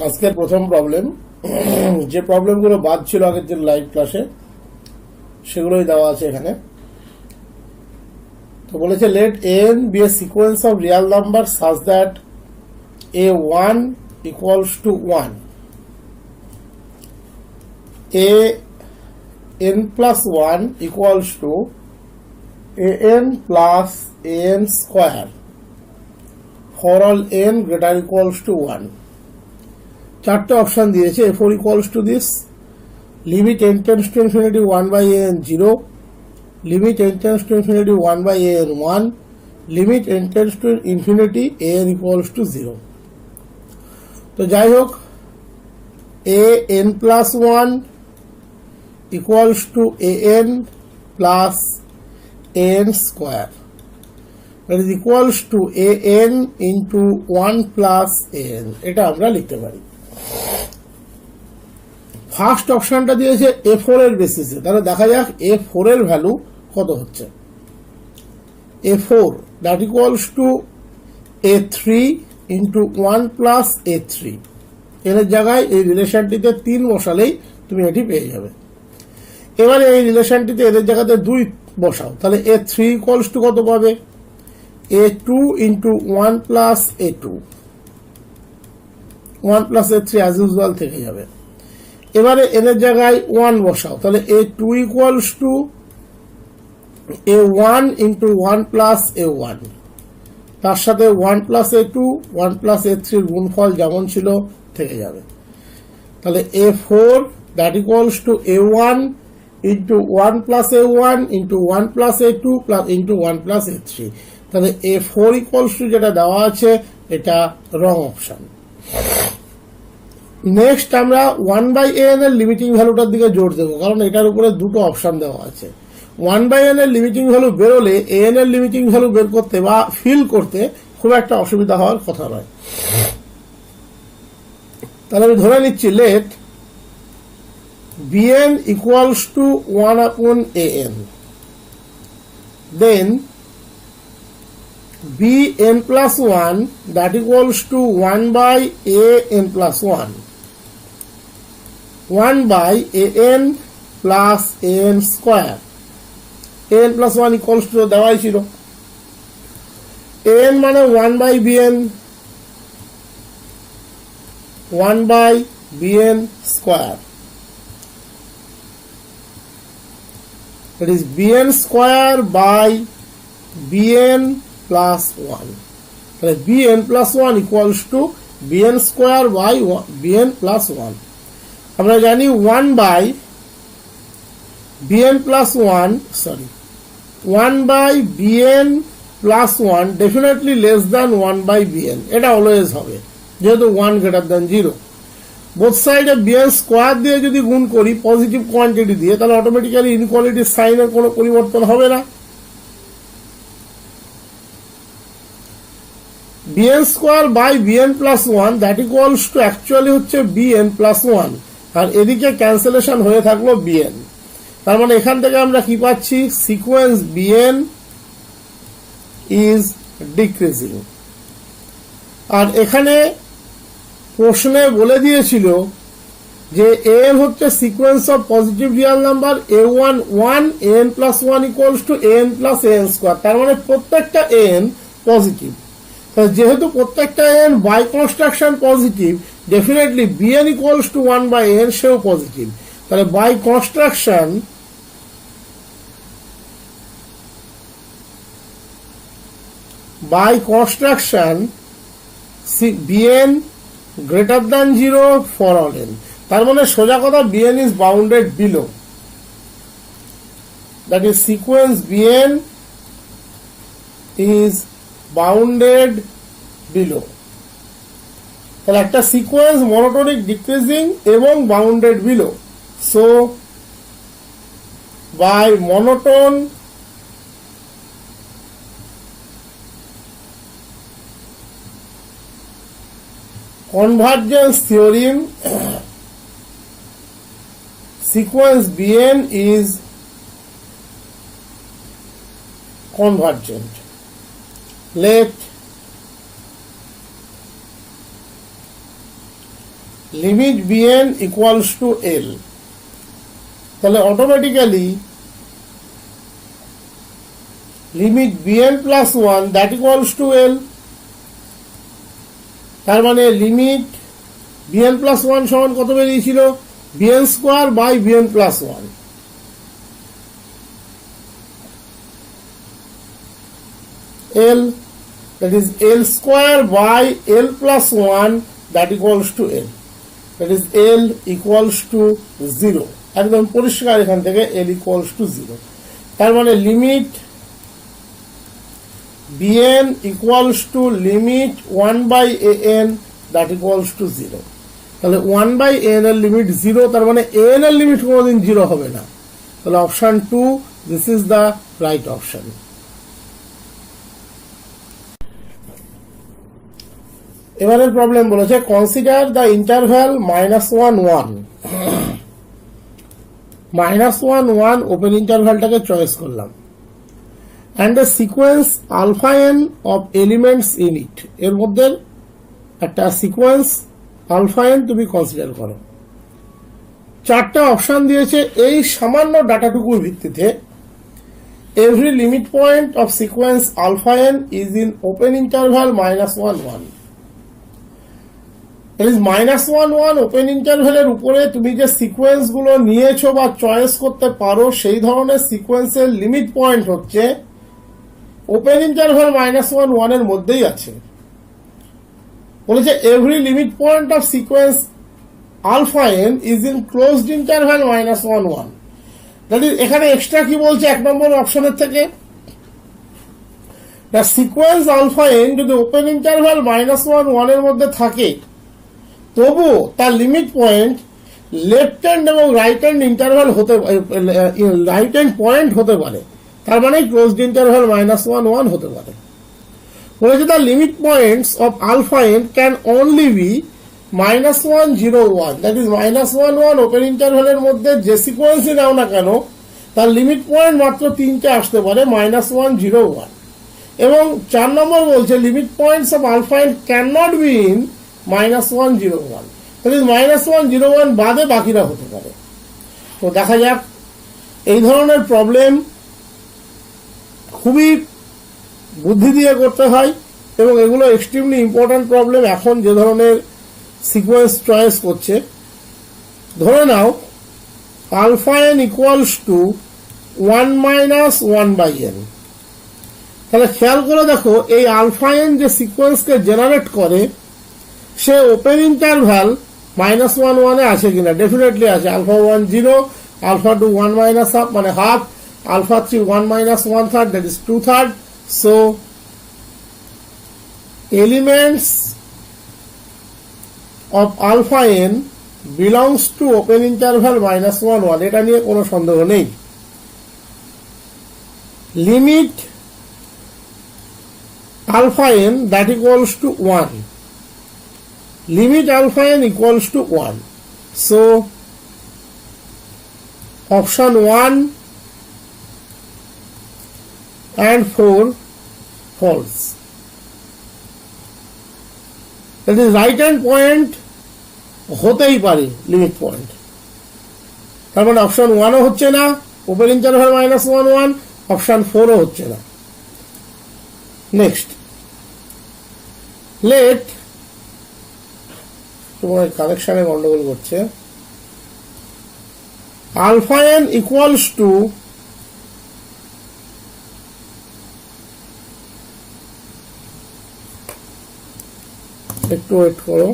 আজকের প্রথম প্রবলেম, যে প্রবলেমগুলো বাদ ছিল আগের দিন লাইভ ক্লাসে সেগুলোই দেওয়া আছে এখানে। তো বলেছে let n be a sequence of real number such that a1 equals to 1, an plus 1 equals to an plus an square for all n greater equals to 1. চারটে অপশন দিয়েছে। a4 equals to this, limit n tends to infinity 1 by an 0, limit n tends to infinity 1 by an 1, limit n tends to infinity an equals to 0. তো যাই হোক, an plus 1 equals to an plus an square, that is equals to an into 1 plus an, এটা আমরা লিখতে পারি। First অপশনটা দিয়েছে a4 এর বেসিসে, তাহলে দেখা যাক a4 এর ভ্যালু কত হচ্ছে। a4 that equals to a3 into 1 plus a3, এর জায়গায় এই রিলেশনটিতে 3 বসালেই তুমি এটি পেয়ে যাবে। এবারে এই রিলেশনটিতে এদের জায়গাতে 2 বসাও, তাহলে a3 ইকুয়ালস টু কত পাবে? a2 into 1 plus a2, 1 plus a3 as usual থেকে যাবে। এবারে এদের জায়গায় 1 বসাও, তাহলে a2 equals to a1 into 1 plus a1, তার সাথে 1 plus a2 1 plus a3 এর গুণফল যেমন ছিল থেকে যাবে। তাহলে a4 that equals to a1 into 1 plus a1 into 1 plus a2 plus into 1 plus a3, তাহলে a4 equals to যেটা দেওয়া আছে এটা রং অপশন। নেক্সট আমরা 1 by an এর লিমিটিং ভ্যালুটার দিকে জোর দেবো, কারণ এটার উপরে দুটো অপশন দেওয়া আছে। 1 by n এর লিমিটিং ভ্যালু বেরোলে an এর লিমিটিং ভ্যালু বের করতে বা ফিল করতে খুব একটা অসুবিধা হওয়ার কথা নয়। তাহলে আমি ধরে নিচ্ছি late bn equals to 1 upon an, then bn plus 1 that equals to 1 by an plus 1, 1 by an plus an square, an plus 1 equals to দেওয়াই ছিল। an মানে 1 by bn, 1 by bn square, that is bn square by bn plus 1, তাহলে bn plus 1 equals to bn square by bn plus 1। আমরা জানি 1 by bn plus 1 1 by bn plus 1 definitely less than 1 by bn, এটা always হবে যেহেতু 1 greater than 0। Both সাইডে bn square দিয়ে যদি গুণ করি পজিটিভ কোয়ান্টিটি দিয়ে, তাহলে অটোমেটিক্যালি ইনইকুয়ালিটির সাইনের কোনো পরিবর্তন হবে না। bn square by bn plus 1 that equals to actually হচ্ছে bn প্লাস 1, আর এদিকে ক্যান্সেলেশন হয়ে থাকলো bn। তার মানে এখান থেকে আমরা কি পাচ্ছি? Sequence bn is decreasing. আর এখানে প্রশ্নে বলে দিয়েছিল যে an হচ্ছে sequence of positive real number a1 1, an plus 1 equals to an plus an square, তার মানে প্রত্যেকটা n পজিটিভ। যেহেতু প্রত্যেকটা n by construction positive, definitely bn equals to 1 by n সেও পজিটিভ। তাহলে by construction bn greater than 0 for all n, তার মানে সোজা কথা bn is bounded below, that is sequence bn is bounded below। তাহলে একটা সিকোয়েন্স মনোটোনিক ডিক্রিজিং এবং bounded below, so by monotone convergence theorem, sequence bn is convergent। let limit bn equals to l, তাহলে automatically limit bn plus 1 that equals to l, তার মানে limit bn plus 1 সমান কত বেরিয়েছিল, bn square by bn plus 1, l, that is l square by l plus 1 that equals to l, that is l equals to 0, একদম পরিষ্কার এখান থেকে l equals to 0, তার মানে limit bn equals to limit 1 by an that equals to 0, তাহলে 1 by an এর limit 0, তার মানে an এর লিমিট কোনোদিন 0 হবে না, তাহলে option 2 this is the right option. এবারের প্রবলেম বলেছে কনসিডার দ্য ইন্টারভ্যাল -1 1, -1 1 ওপেন ইন্টারভ্যালটাকে চয়েস করলাম, and the sequence alpha n of elements in it, এর মধ্যে একটা সিকোয়েন্স আলফা এন তুমি কনসিডার করো। চারটা অপশন দিয়েছে, এই সামান্য ডাটাটুকুর ভিত্তিতে every limit point of sequence alpha n is in open interval -1 1, -1 1 open ইন্টারভ্যালের উপরে তুমি যে সিকোয়েন্স গুলো নিয়েছো বা চয়েস করতে পারো সেই ধরনের সিকোয়েন্সের লিমিট পয়েন্ট হচ্ছে ওপেন ইন্টারভ্যাল -1 1 এর মধ্যেই আছে। বলেছে every limit point of sequence alpha n is in closed interval -1 1, that is এখানে এক্সট্রা কি বলছে এক নম্বর অপশনের থেকে, দ্য সিকোয়েন্স আলফা এন যদি ওপেন ইন্টারভ্যাল -1 1 এর মধ্যে থাকে তবু তার লিমিট পয়েন্ট লেফট হ্যান্ড এবং রাইট হ্যান্ড ইন্টারভ্যাল হতে, রাইট হ্যান্ড পয়েন্ট হতে পারে, তার মানে ক্লোজড ইন্টারভ্যাল -1 1 হতে পারে। বলেছে the limit points of alpha n can only be -1 0 1, that is -1 1 open ইন্টারভ্যালের মধ্যে যে সিকোয়েন্সই নাও না কেন তার লিমিট পয়েন্ট মাত্র তিনটে আসতে পারে, -1 0 1, এবং 4 নম্বর বলছে limit points of alpha n can not be in -1 0 1, that is -1 0 1 বাদে বাকিরা হতে পারে। তো দেখা যাক, এই ধরনের প্রবলেম খুবই বুদ্ধি দিয়ে করতে হয় এবং এগুলো এক্সট্রিমলি ইম্পর্টেন্ট প্রবলেম। এখন যে ধরনের সিকোয়েন্স চয়েস করছে, ধরে নাও alpha n equals to 1 - 1 by n, তাহলে খেয়াল করে দেখো এই আলফা এন যে সিকোয়েন্সকে জেনারেট করে সে ওপেন ইন্টারভ্যাল -1 1 এ আছে কিনা, ডেফিনেটলি আছে। আলফা 1 0, আলফা 2 1 - half মানে half, alpha 3 1 - 1/3 that is 2/3, so elements of alpha n belongs to open interval -1 1, এটা নিয়ে কোনো সন্দেহ নেই। Limit alpha n that equals to 1, limit alpha n equals to 1, so option 1 and 4 false, that is right hand point হতেই পারে limit point, তার মানে option 1 ও হচ্ছে না ওপেন ইন্টারভ্যাল -1 1, অপশন 4 ও হচ্ছে না। নেক্সট, লেট, তোমার কালেকশনে গন্ডগোল করছে, আলফা এন ইকুয়ালস টু একটু ওয়েট করো,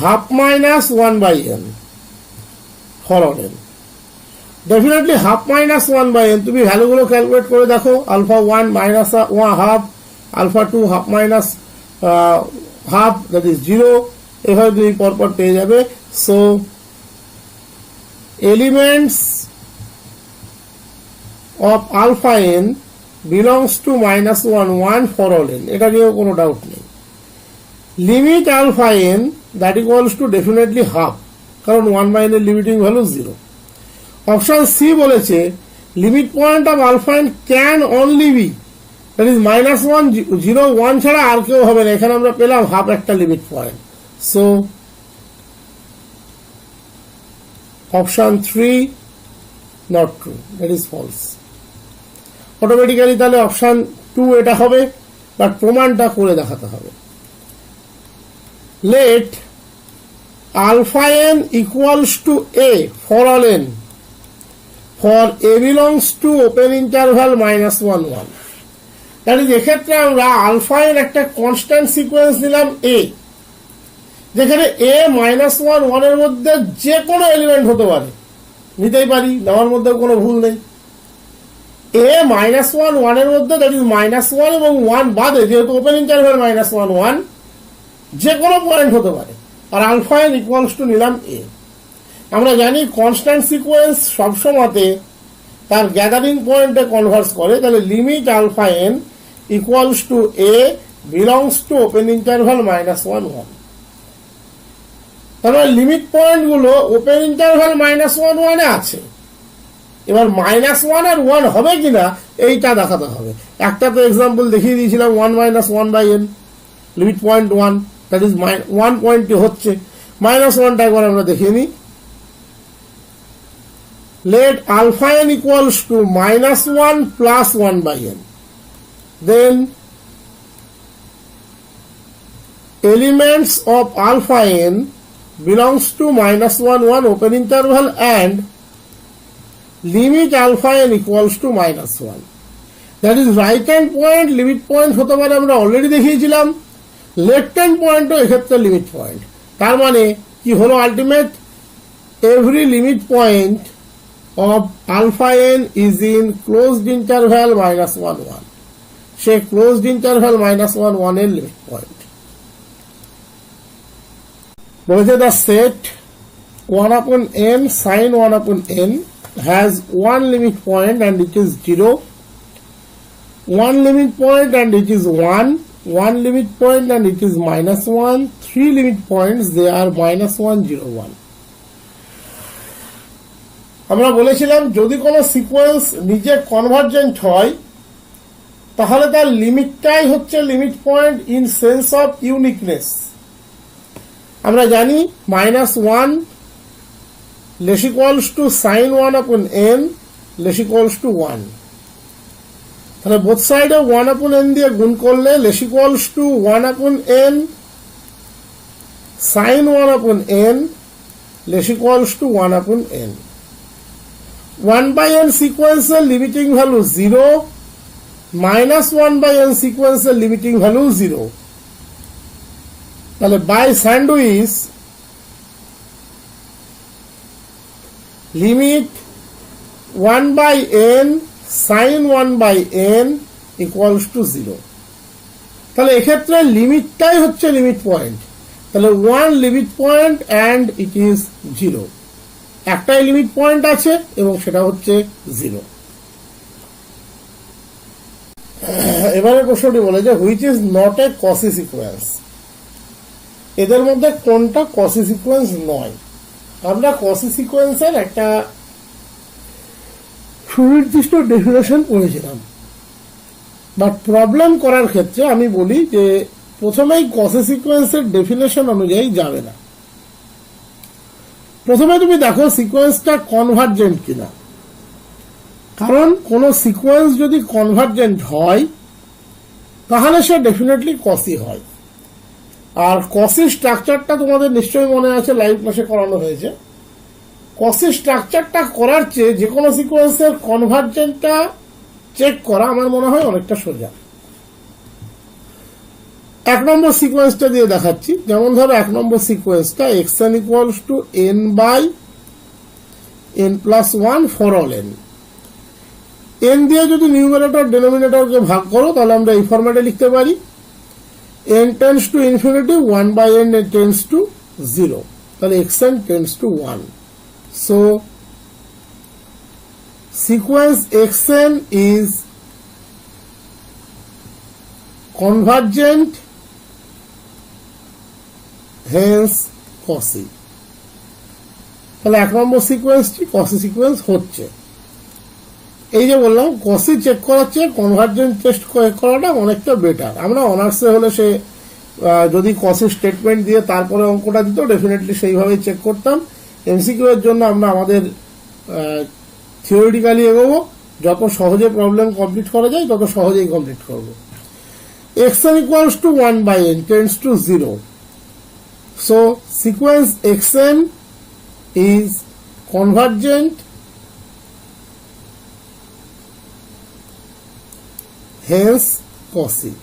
half -1 by n for all n, definitely half -1 by n, তুমি ভ্যালুগুলো ক্যালকুলেট করে দেখো, alpha 1 -1/2, alpha 2 half half that is 0, এভাবে তুমি পরপর পেয়ে যাবে। So elements of alpha n belongs to -1 1 for all n, এটা নিয়েও কোনো ডাউট নেই। Limit alpha n that equals to definitely half, কারণ 1 by n এর লিমিটিং ভ্যালু 0। অপশন সি বলেছে limit point of alpha n can only be that is -1 0 1 ছাড়া আর কেউ হবে না। এখানে আমরা পেলাম হাফ একটা limit point. So option 3 not true, that is false. Automatically তাহলে অপশন 2 এটা হবে, বাট প্রমাণটা করে দেখাতে হবে। Let alpha n equals to a for all n for a belongs to open interval -1 1, তাহলে এক্ষেত্রে আমরা আলফা এর একটা কনস্ট্যান্ট সিকোয়েন্স নিলাম a, যেখানে a -1 1 এর মধ্যে যে কোনো এলিমেন্ট হতে পারে, নিতেই পারি, নেওয়ার মধ্যে কোনো ভুল নেই। a -1 1 এর মধ্যে, দ্যাট ইজ -1 এবং 1 বাদে, যেহেতু ওপেন ইন্টারভ্যাল -1 1, যে কোনো পয়েন্ট হতে পারে, আর আলফা এন ইকুয়ালস টু নিলাম এ। আমরা জানি কনস্ট্যান্ট সিকোয়েন্স সবসময়তে তার গ্যাদারিং পয়েন্টে কনভার্স করে, তাহলে limit alpha n equals to a belongs to open interval -1 1। তাহলে লিমিট পয়েন্ট গুলো ওপেন ইন্টারভ্যাল -1 1 এ আছে। এবার -1 আর 1 হবে কিনা এইটা দেখাতে হবে। একটা তো এক্সাম্পল দেখিয়ে দিয়েছিলাম 1 - 1/n, limit point 1, that is 1 পয়েন্টটি হচ্ছে। -1টা একবার আমরা দেখিয়ে নিই। Let alpha n equals to -1 plus 1/n, then elements of alpha n belongs to -1 1 open interval and limit alpha n equals to -1, that is right hand point limit point হতে পারে, আমরা already দেখিয়েছিলাম। লেফট হ্যান্ড পয়েন্টও এক্ষেত্রে limit point. তার মানে কি হলো ultimate, every limit point of alpha n is in closed interval -1 1, সে ক্লোজড ইন্টারভ্যাল -1 1 এর লিমিট পয়েন্ট। বলেছে the set 1/n sin 1/n has one limit point and it is 0, one limit point and it is 1, one limit point and it is -1, three limit points, they are -1 0 1। আমরা বলেছিলাম যদি কোনো sequence নিজে convergent হয় তাহলে তার লিমিটটাই হচ্ছে limit point in sense of uniqueness. আমরা জানি -1 less equals to sin 1/n less equals to 1, তাহলে বোথ সাইডে 1/n দিয়ে গুণ করলে less equals to 1/n sin 1/n less equals to 1/n। 1/n সিকোয়েন্সের লিমিটিং ভ্যালু 0, -1/n সিকোয়েন্সের লিমিটিং ভ্যালু 0, তাহলে by sandwich limit 1/n sin 1/n equals to 0। তাহলে এক্ষেত্রে লিমিটটাই হচ্ছে লিমিট পয়েন্ট, তাহলে 1 limit point and it is 0, একটাই limit point আছে এবং সেটা হচ্ছে 0। এবারে প্রশ্নটি বলে যে which is not a Cauchy sequence, এদের মধ্যে কোনটা কসি সিকোয়েন্স নয়। আমরা কসি সিকোয়েন্সের একটা সুনির্দিষ্ট ডেফিনেশন পড়েছিলাম, বাট প্রবলেম করার ক্ষেত্রে আমি বলি যে প্রথমেই কসি সিকোয়েন্সের ডেফিনেশন অনুযায়ী যাবে না। প্রথমে তুমি দেখো সিকোয়েন্সটা কনভার্জেন্ট কিনা, কারণ কোন সিকোয়েন্স যদি কনভার্জেন্ট হয় তাহলে সে ডেফিনেটলি কসি হয়। আর কসি স্ট্রাকচারটা তোমাদের নিশ্চয়ই মনে আছে, লাইভ ক্লাসে করানো হয়েছে। কসি স্ট্রাকচারটা করার চেয়ে যে কোনো সিকোয়েন্সের কনভার্জেন্টটা চেক করা আমার মনে হয় অনেকটা সোজা। 1 নম্বর সিকোয়েন্সটা দিয়ে দেখাচ্ছি। যেমন ধরো 1 নম্বর সিকোয়েন্সটা xn equals two n/n+1 for all n। n দিয়ে যদি নিউমারেটর ডেনোমিনেটরকে ভাগ করো তাহলে আমরা এই ফরম্যাটে লিখতে পারি n tends to infinity, 1/n tends to 0, তাহলে xn tends to 1. So sequence xn is convergent, hence cosy। তাহলে 1 নম্বর সিকোয়েন্সটি কসি সিকোয়েন্স হচ্ছে। এই যে বললাম কসি চেক করার চেয়ে কনভার্জেন্স টেস্ট করাটা অনেকটা বেটার। আমরা অনার্সে হলে সে যদি কসি স্টেটমেন্ট দিয়ে তারপরে অঙ্কটা দিত ডেফিনেটলি সেইভাবেই চেক করতাম। এমসিকিউ এর জন্য আমরা আমাদের থিওরিটিক্যালি এগোবো, যত সহজে প্রবলেম কমপ্লিট করা যায় তত সহজেই কমপ্লিট করবো। xn equals to 1 by n tends to 0. So sequence xn is convergent, hence cosy.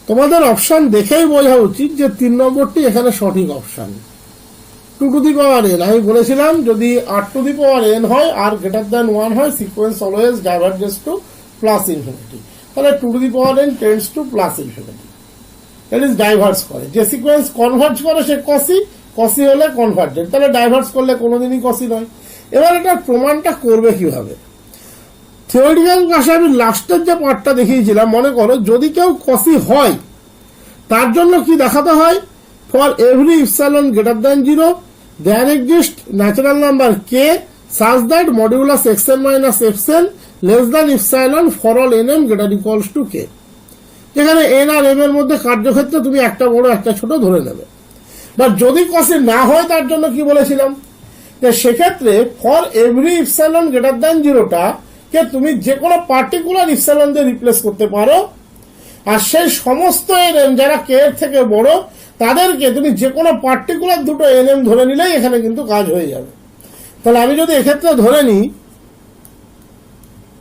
তোমাদের অপশন দেখেই বোঝা উচিত যে 3 নম্বরটি এখানে সঠিক option. 2 to the power n, আমি বলেছিলাম যদি r to the power n হয় আর গ্রেটার দ্যান 1 হয় sequence always diverges to plus infinity, তাহলে 2 to the power n tends to plus infinity, that is diverge করে। যে সিকোয়েন্স কনভার্জ করে সে কসি, কসি হলে কনভার্জেন্ট, তাহলে ডাইভার্স করলে কোনোদিনই কসি নয়। এবার এটার প্রমাণটা করবে কিভাবে? থিওরিটিক্যাল ক্লাসে আমি লাস্টের যে পার্টটা দেখিয়েছিলাম, মনে করো যদি কেউ কসি হয় তার জন্য কি দেখাতে হয়? For every epsilon greater than 0 there exist natural number K such that modulus xn minus fn less than epsilon for all nm greater equals to k, যেখানে n আর m এর মধ্যে কার্যক্ষেত্রে তুমি একটা বড় একটা ছোট ধরে নেবে। বা যদি কসি না হয় তার জন্য কি বলেছিলাম, যে সেক্ষেত্রে for every epsilon greater than 0টা কে তুমি যে কোনো পার্টিকুলার ইপসাইলন দিয়ে রিপ্লেস করতে পারো, আর সেই সমস্ত nm যারা k এর থেকে বড় তাদেরকে তুমি যে কোনো পার্টিকুলার দুটো nm ধরে নিলেই এখানে কিন্তু কাজ হয়ে যাবে। তাহলে আমি যদি এক্ষেত্রে ধরে নিই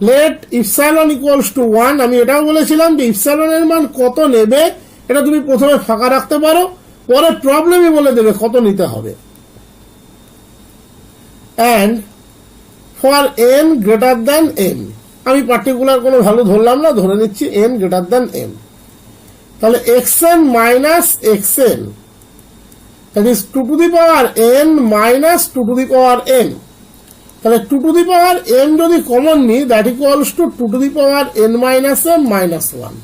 লেট ইপসাইলন ইকুয়ালস টু 1, আমি এটাও বলেছিলাম যে ইপসাইলনের মান কত নেবে এটা তুমি প্রথমে ফাঁকা রাখতে পারো, পরে প্রবলেমই বলে দেবে কত নিতে হবে। And for n greater than m, আমি পার্টিকুলার কোনো ভ্যালু ধরলাম না, ধরে নিচ্ছি n গ্রেটার দ্যান m, তাহলে xn minus xn that is 2 to the power n minus 2 to the power n, তাহলে 2 to the power n যদি কমন নিই that equals two 2 to the power n minus m minus 1,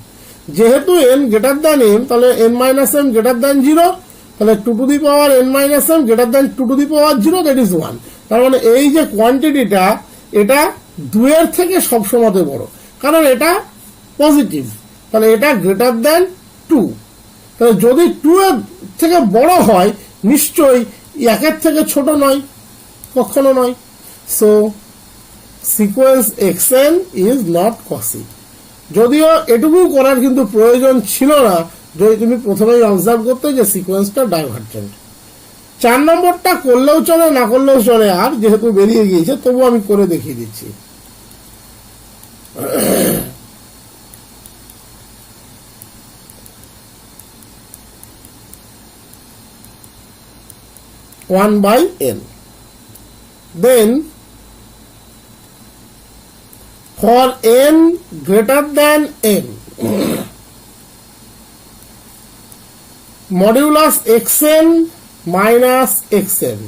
যেহেতু n greater than m তাহলে n minus m greater than 0, তাহলে 2 to the power n minus m greater than 2 to the power 0 that is 1। তার মানে এই যে কোয়ান্টিটিটা এটা 2 এর থেকে সবসময় বড়, কারণ এটা পজিটিভ, তাহলে এটা গ্রেটার দ্যান 2, তাহলে যদি 2 এর থেকে বড় হয় নিশ্চয়ই 1 এর থেকে ছোট নয়, কখনো নয়। So sequence xn is not Cauchy. যদিও এটুকু করার কিন্তু প্রয়োজন ছিল না যদি তুমি প্রথমেই অবজার্ভ করতে যে সিকোয়েন্সটা ডাইভার্জেন্ট। 4 নম্বরটা করলেও চলে না করলেও চলে, আর যেহেতু বেরিয়ে গিয়েছে তবু আমি করে দেখিয়ে দিচ্ছি। 1 by n. Then for n greater than n, modulus xn minus xn,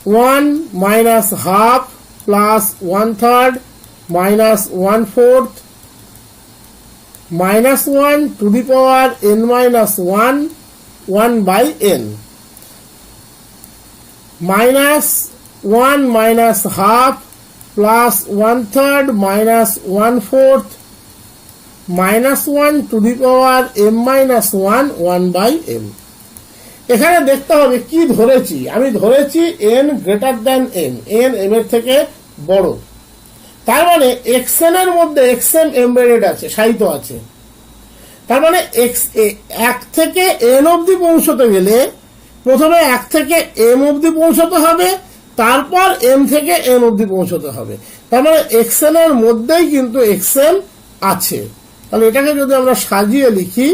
1 minus half plus 1/3 minus 1/4 minus 1 to the power n minus 1, 1 by n, minus 1 minus half plus 1/3 minus 1/4 minus 1 to the power m minus 1, 1 by m। এখানে দেখতে হবে কি ধরেছি, আমি ধরেছি n greater than m, n m এর থেকে বড়, তার মানে xn এর মধ্যে xm এমবেডেড আছে, সাহিত্য আছে। তার মানে এক থেকে n অবধি পৌঁছতে গেলে প্রথমে 1 থেকে m অবধি পৌঁছতে হবে, তারপর m থেকে n অবধি পৌঁছতে হবে। তার মানে xn এর মধ্যেই কিন্তু xm আছে। তাহলে এটাকে যদি আমরা সাজিয়ে লিখি,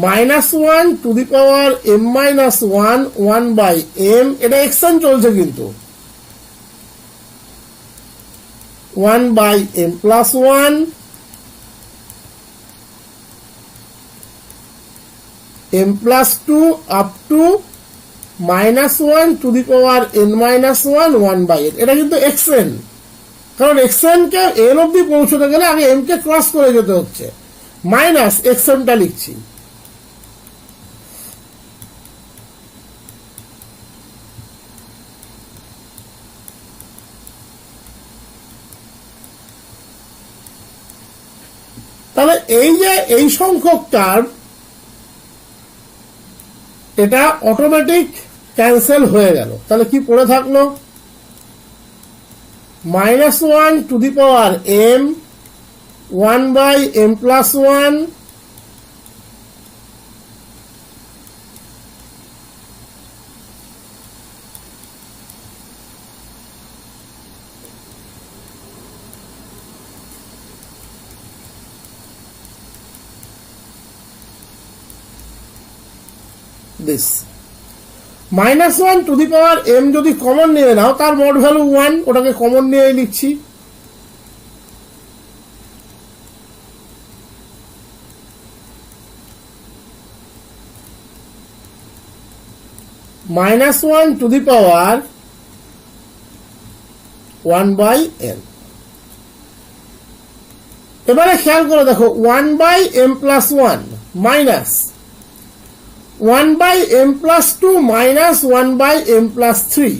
-1 to the power m minus 1, 1 by m, এটা xn চলছে কিন্তু 1 by m plus 1 m plus 2 up to -1 to the power n minus 1, 1 by n, এটা কিন্তু xn, কারণ xn কে n অবধি পৌঁছতে গেলে আগে m কে ক্রস করে যেতে হচ্ছে, মাইনাস xn টা লিখছি। তাহলে এই যে এই সংখ্যক টার্ম এটা অটোমেটিক ক্যান্সেল হয়ে গেল। তাহলে কি পড়ে থাকলো? -1 to the power m 1/m plus 1 this -1 to the power m যদি কমন নিয়ে নাও তার মোড ভ্যালু 1, ওটাকে কমন নিয়ে লিখছি। -1 টু দি পাওয়ার 1/m। এবারে খেয়াল করে দেখো 1/m plus 1 minus 1/m plus 2 minus 1/m plus 3,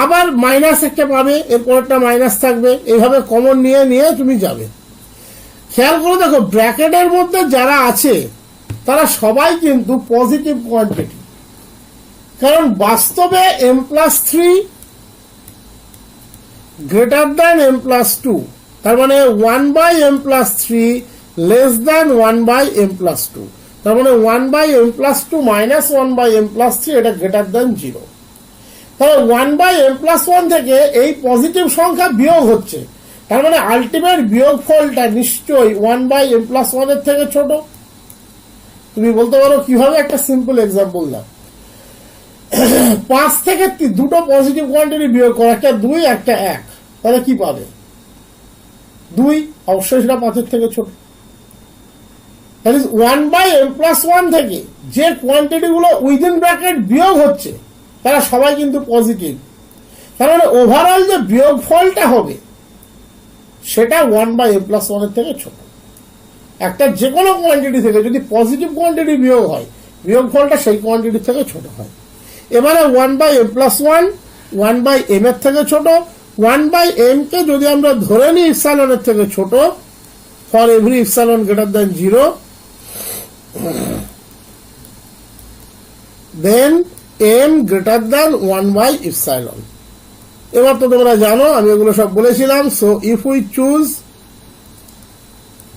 আবার মাইনাস একটা পাবে, এরপর একটা মাইনাস থাকবে, এইভাবে কমন নিয়ে নিয়ে তুমি যাবে। খেয়াল করে দেখো ব্র্যাকেটের মধ্যে যারা আছে তারা সবাই কিন্তু পজিটিভ কোয়ান্টিটি, কারণ বাস্তবে m plus 3 greater than m plus 2, তার মানে 1/m plus 3 less than 1/m plus 2, তার মানে 1/m plus 2 minus 1/m plus 3 এটা গ্রেটার দ্যান 0। তাহলে 1/m plus 1 থেকে এই পজিটিভ সংখ্যা বিয়োগ হচ্ছে, তার মানে আলটিমেট বিয়োগফলটা নিশ্চয়ই 1/m plus 1 এর থেকে ছোট। তুমি বলতে পারো কিভাবে? একটা সিম্পল এক্সাম্পল দাও। 5 থেকে দুটো পজিটিভ কোয়ান্টিটি বিয়োগ করো, একটা 2 একটা 1, তাহলে কি পাবে? 2, অবশ্যই সেটা 5 এর থেকে ছোট। 1/m plus 1 থেকে যে কোয়ান্টিটি গুলো উইদিন ব্র্যাকেট বিয়োগ হচ্ছে তারা সবাই কিন্তু পজিটিভ, তার মানে ওভারঅল যে বিয়োগফলটা হবে সেটা 1/m plus 1 এর থেকে ছোট। একটা যে কোনো কোয়ান্টিটি থেকে যদি পজিটিভ কোয়ান্টিটি বিয়োগ হয়, বিয়োগফলটা সেই কোয়ান্টিটি থেকে ছোট হয়। এবারে 1/m plus 1 1/m এর থেকে ছোট, 1/m কে যদি আমরা ধরে নিই ইপসাইলন এর থেকে ছোট, for every epsilon greater than 0, then m greater than 1/epsilon। এবার তো তোমরা জানো আমি এগুলো সব বলেছিলাম। So if we choose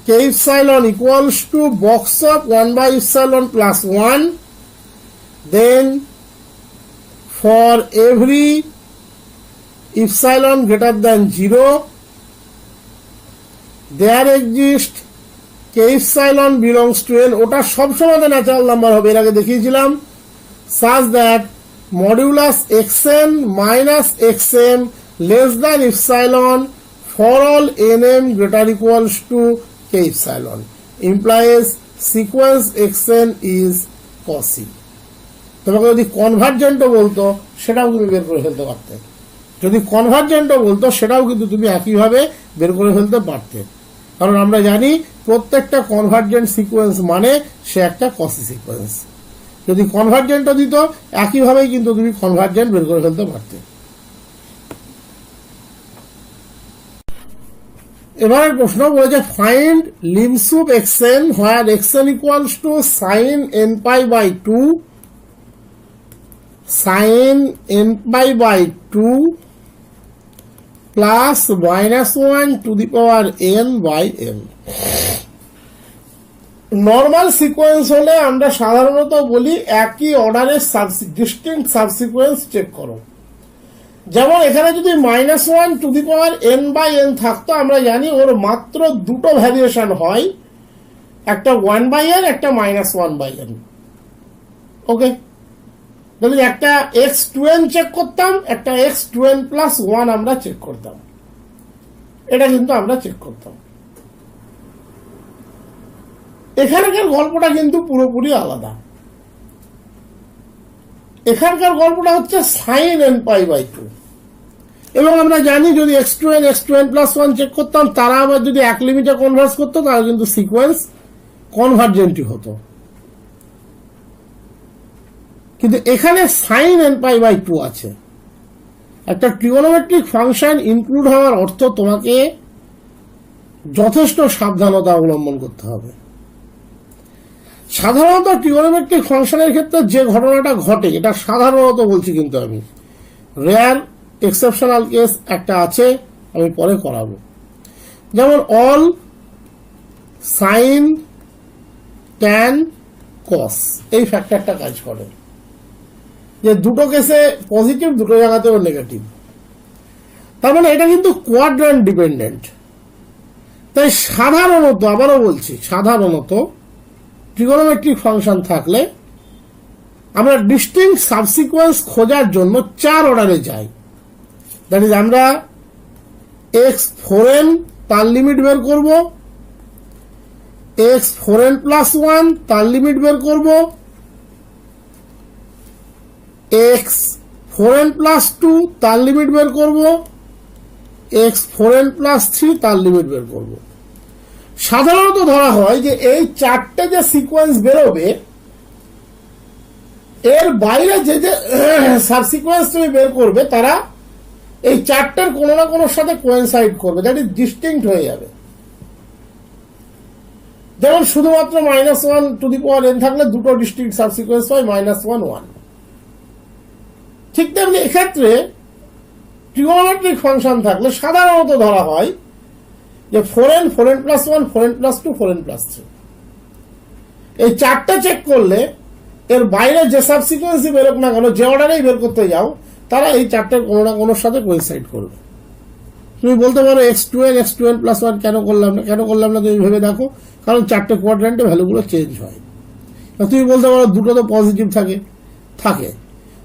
k epsilon equals to box of 1/epsilon plus 1, then for every epsilon greater than 0 there exists k epsilon belongs to n, ওটা সবসময় ন্যাচারাল নাম্বার হবে, এর আগে দেখিয়েছিলাম, such that modulus xn minus xm less than epsilon for all nm greater equals to k epsilon implies sequence xn is Cauchy। তোমাকে যদি কনভার্জেন্টও বলতো সেটাও তুমি বের করে ফেলতে পারতে, যদি কনভার্জেন্টও বলতো সেটাও কিন্তু তুমি একইভাবে বের করে ফেলতে পারতে, কারণ আমরা জানি প্রত্যেকটা কনভার্জেন্ট সিকোয়েন্স মানে সে একটা কসি সিকোয়েন্স। যদি কনভার্জেন্টও দিত একইভাবেই কিন্তু তুমি কনভার্জেন্ট বের করে ফেলতে পারতে। এবার প্রশ্ন বলেছে find lim sup xn where xn equals to sin nπ/2 sin nπ/2 plus -1 to the power n/m। Normal sequence হলে আমরা সাধারণত বলি একই অর্ডারের ডিস্টিংক্ট সাবসিকোয়েন্স চেক করো। যেমন এখানে যদি -1 টু দি পাওয়ার n/n থাকতো, আমরা জানি ওর মাত্র দুটো ভ্যারিয়েশন হয়, একটা 1/n একটা -1/n। ওকে, যদি একটা x2n চেক করতাম, একটা x2n plus 1 আমরা চেক করতাম, এটা কিন্তু আমরা চেক করতাম। এখানকার গল্পটা কিন্তু পুরোপুরি আলাদা। এখানকার গল্পটা হচ্ছে sin nπ/2, এবং আমরা জানি যদি x2n plus 1 চেক করতাম, তারা আবার যদি এক লিমিটে কনভার্স করতো তাহলে কিন্তু সিকোয়েন্স কনভার্জেন্টই হতো। কিন্তু এখানে sin nπ/2 আছে, একটা ট্রিগোনোমেট্রিক ফাংশন ইনক্লুড হওয়ার অর্থ তোমাকে যথেষ্ট সাবধানতা অবলম্বন করতে হবে। সাধারণত ট্রিগোনোমেট্রিক ফাংশনের ক্ষেত্রে যে ঘটনাটা ঘটে, এটা সাধারণত বলছি, কিন্তু আমি রেয়ার এক্সেপশনাল কেস একটা আছে, আমি পরে করাবো। যেমন অল সাইন ট্যান কস, এই ফ্যাক্টরটা কাজ করে যে দুটো কেসে পজিটিভ, দুটো জায়গাতেও নেগেটিভ। তার মানে এটা কিন্তু কোয়াড্র্যান্ট ডিপেন্ডেন্ট। তাই সাধারণত, আবারও বলছি, সাধারণত ট্রিগোনোমেট্রিক ফাংশন থাকলে আমরা ডিস্টিংক্ট সাবসিকোয়েন্স খোঁজার জন্য 4 অর্ডারে যাই। দ্যাট ইজ, আমরা এক্স ফোরেন তার লিমিট বের করব, এক্স ফোরেন প্লাস 1 তার লিমিট বের করব, এক্স ফোরেন প্লাস 2 তার লিমিট বের করব, এক্স ফোরেন প্লাস 3 তার লিমিট বের করব। সাধারণত ধরা হয় যে এই 4টে যে সিকোয়েন্স বেরোবে, এর বাইরে যে যে সাবসিকোয়েন্স তুমি বের করবে, তারা এই 4টের কোনো না কোনোর সাথে কোয়েনসাইড করবে, দ্যাট ইজ ডিস্টিংক্ট হয়ে যাবে। যেমন শুধুমাত্র -1n থাকলে দুটো ডিস্টিংক্ট সাবসিকোয়েন্স হয়, -1 1। ঠিক তেমনি এক্ষেত্রে ট্রিগোনোমেট্রিক ফাংশন থাকলে সাধারণত ধরা হয় যে 4n, 4n plus 1, 4n plus 2, 4n plus 3, এই 4টে চেক করলে এর বাইরে যে সাবসিকোয়েন্সই বেরোক না কেন, যে অর্ডারেই বের করতে যাও, তারা এই 4টের কোনো না কোনোর সাথে কোইনসাইড করবে। তুমি বলতে পারো x2n প্লাস 1 কেন করলাম না, তুমি ভেবে দেখো, কারণ 4টে কোয়াড্র্যান্টে ভ্যালুগুলো চেঞ্জ হয়। তুমি বলতে পারো দুটো তো পজিটিভ থাকে,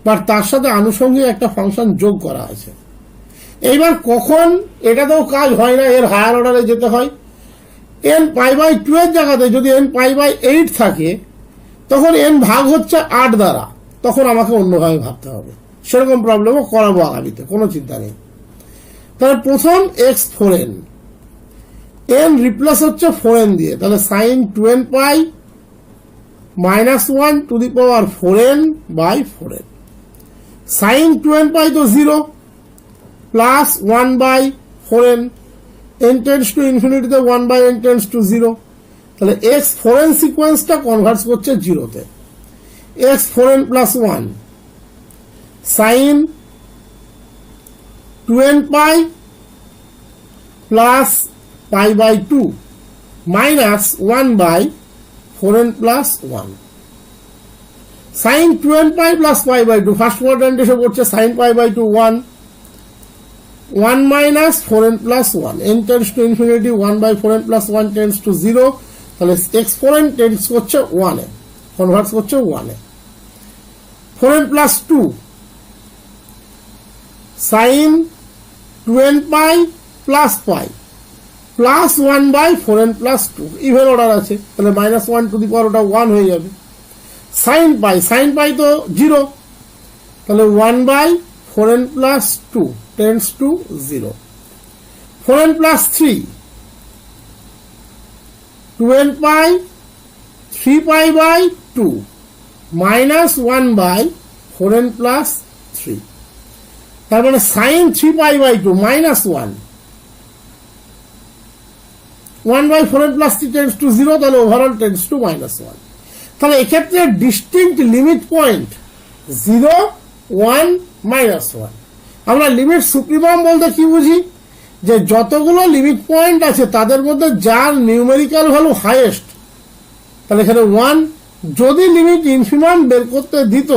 বাট তার সাথে আনুষঙ্গিক একটা ফাংশন যোগ করা আছে। এইবার কখন এটাতেও কাজ হয় না, এর হায়ার অর্ডারে যেতে হয়। n π/2 এর জায়গাতে যদি n π/8 থাকে, তখন n ভাগ হচ্ছে 8 দ্বারা, তখন আমাকে অন্যভাবে ভাবতে হবে। সেরকম প্রবলেমও করাবো আগামীতে, কোনো চিন্তা নেই। তাহলে প্রথম এক্স ফোরেন, n রিপ্লেস হচ্ছে 4n দিয়ে, তাহলে sine 2n π -1 to the power 4n/4n, sine 2n π তো 0 plus 1/4n, n tends to ইনফিনিটিতে 1/n টেন্ডস টু 0, তাহলে এক্স ফোরেন সিকোয়েন্সটা কনভার্স করছে 0-তে। X four n plus 1 sine 2n π plus π/2 minus 1/4n plus 1, sine 2n π plus π/2, first quadrant এসে পড়ছে sine π/2 1 minus 4n plus 1, n tends to infinity 1/4n plus 1 tends to 0, তাহলে x four n tends করছে 1-এ, converge করছে 1-এ। 4n plus 2 sine 2n π plus π plus 1/4n plus 2, even order আছে, তাহলে -1 to the পাওয়ার ওটা 1 হয়ে যাবে। সাইন π তো 0, তাহলে 1/4n plus 2 tends to 0, 4n plus 3 2n π 3π/2 minus 1/4n plus 3, তার মানে sine 3π/2 minus 1/4n plus 3 tends to 0, তাহলে ওভারঅল টেন্ডস টু -1। তাহলে এক্ষেত্রে ডিস্টিংক্ট লিমিট পয়েন্ট 0, 1, -1। আমরা লিমিট সুপ্রিমাম বলতে কি বুঝি, যে যতগুলো লিমিট পয়েন্ট আছে তাদের মধ্যে যার নিউমেরিক্যাল ভ্যালু হাইয়েস্ট, তাহলে এখানে 1, যদি লিমিট ইনফিমাম বের করতে দিত,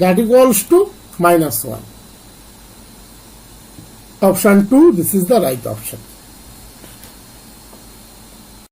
that equals to -1। Option 2, this is the right option.